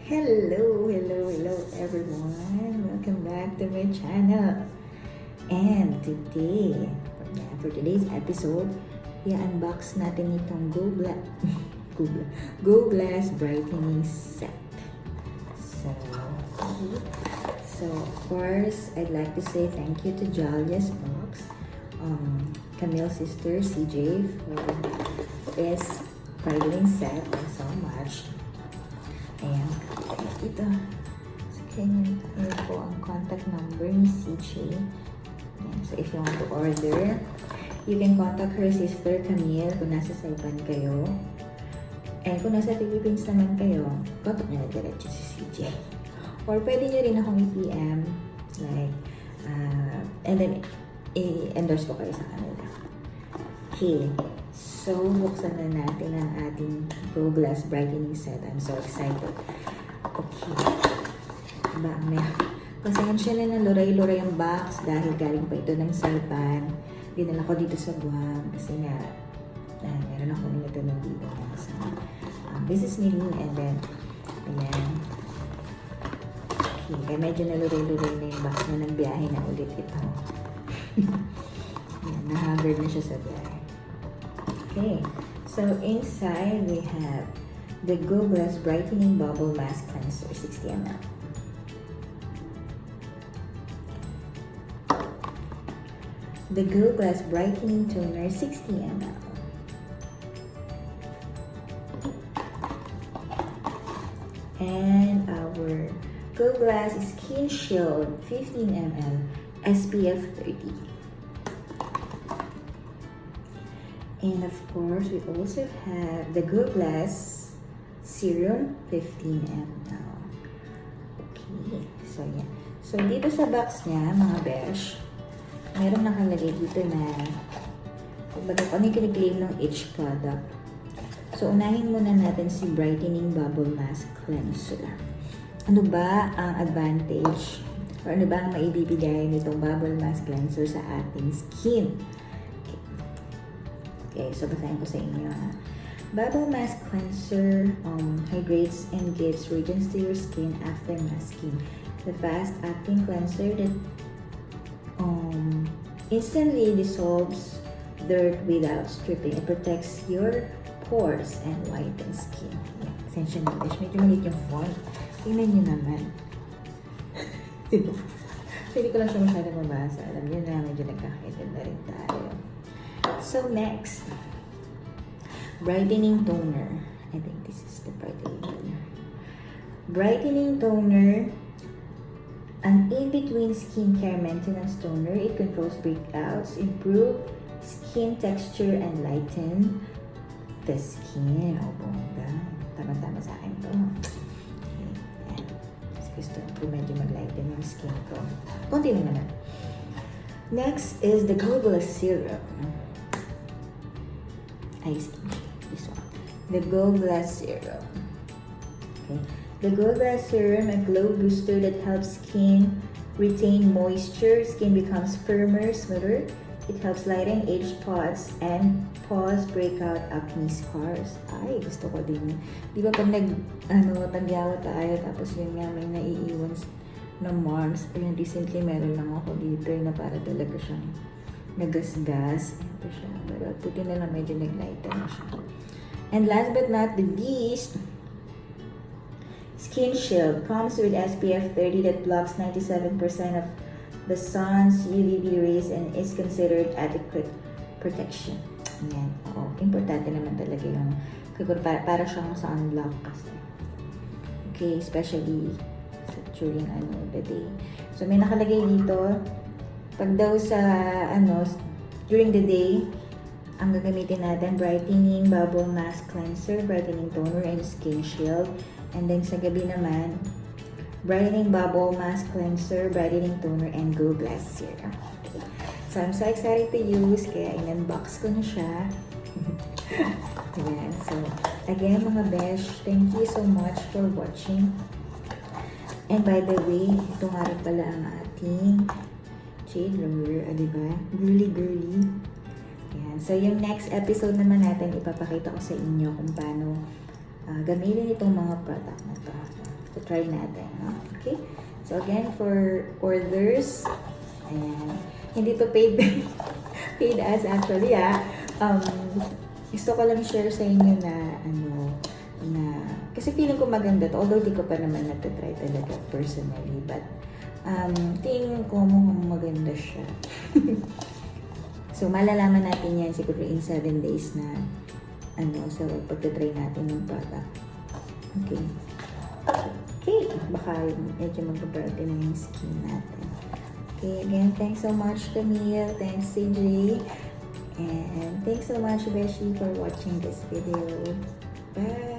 Hello everyone. Welcome back to my channel. And today, for today's episode, i-unbox natin itong Go Glass Brightening Set. So of course, I'd like to say thank you to Jalia's Box, Camille's sister, CJ, for this brightening set. Thanks so much. Ayan, ito. So, ganyan po ang contact number ni CJ. Ayan, so if you want to order, you can contact her sister Camille kung nasa Saipan kayo. And kung nasa Philippines naman kayo, contact nyo na diretso si CJ. Or pwede nyo rin akong i-PM, like, and then i-endorse ko kayo sa kanila. Okay. So, buksan na natin ang ating Go Glass Brightening Set. I'm so excited. Okay. Pasensya na ng luray-luray ang box dahil galing pa ito ng Saipan. Dinala ko dito sa Guam kasi nga meron ako nito ng dito sa business meeting and then ayan. Okay. Kaya medyo naluray-luray na yung box na ng biyahe na ulit ito. Ayan, na-haggard na siya sa biyahe. Okay, so inside we have the Go Glass Brightening Bubble Mask Cleanser 60 ml. The Go Glass Brightening Toner 60 ml. And our Go Glass Skin Shield 15 ml SPF 30. And of course, we also have the Go Glass Serum 15 ml. Okay, so yan. So dito sa box niya, mga besh, meron nakalagay dito na kumbaga kung ano yung kiniklaim ng each product. So unahin muna natin si Brightening Bubble Mask Cleanser. Ano ba ang advantage or ano ba ang maibibigay nitong Bubble Mask Cleanser sa ating skin? Okay, so basahin ko sa inyo. Bubble Mask Cleanser hydrates and gives radiance to your skin after masking. The fast-acting cleanser that instantly dissolves dirt without stripping. It protects your pores and whitens skin. Essential knowledge. Medyo maliit yung font. Tingnan nyo naman. Hindi ko lang siya masyadong mabasa. Alam nyo na, medyo nagkakaedad na rin tayo. So next, brightening toner. I think this is the brightening toner. Brightening toner, an in-between skincare maintenance toner. It controls breakouts, improve skin texture, and lighten the skin. Oh, bongga. Tama-tama sa akin to. Okay, yan. Gusto ko medyo mag-lighten yung skin ko. Konti lang naman. Next is the Go Glass Serum. This one. The Go Glass Serum. Okay. The Go Glass Serum, a glow booster that helps skin retain moisture. Skin becomes firmer, smoother. It helps lighten age spots and pause breakout acne scars. Ay, gusto ko din. Di ba pag tagyawa tayo, tapos yun nga may naiiwan ng marks. Ayun, recently meron lang ako dito na para talaga siyang nagasgas. Ito siya. Pero puti na lang, medyo naglighten na siya. And last but not the least, Skin Shield comes with SPF 30 that blocks 97% of the sun's UVB rays and is considered adequate protection. Ayan. Oo. Importante naman talaga yung para siyang sunblock kasi. Okay, especially during the day. So may nakalagay dito, pag daw sa during the day, ang gagamitin natin, brightening bubble mask cleanser, brightening toner, and skin shield. And then sa gabi naman, brightening bubble mask cleanser, brightening toner, and Go Glass Serum. Okay. So I'm so excited to use, kaya in-unbox ko na siya. Ayan. So again mga besh, thank you so much for watching. And by the way, ito nga rin pala ang ating shade roller, diba? Girly. Ayan. So, yung next episode naman natin, ipapakita ko sa inyo kung paano gamitin itong mga product na to. So, try natin. No? Okay? So again, for orders, ayan, hindi to paid, paid ads actually, gusto ko lang share sa inyo na, kasi feeling ko maganda to, although di ko pa naman natatry talaga personally, but, tingin ko mukhang maganda siya. So, malalaman natin yan siguro in 7 days na, sa pagtatry natin ng product. Okay. Okay. Baka medyo mag-burden na yung skin natin. Okay, again, thanks so much, Camille. Thanks, CJ. And thanks so much, Beshi, for watching this video. Bye!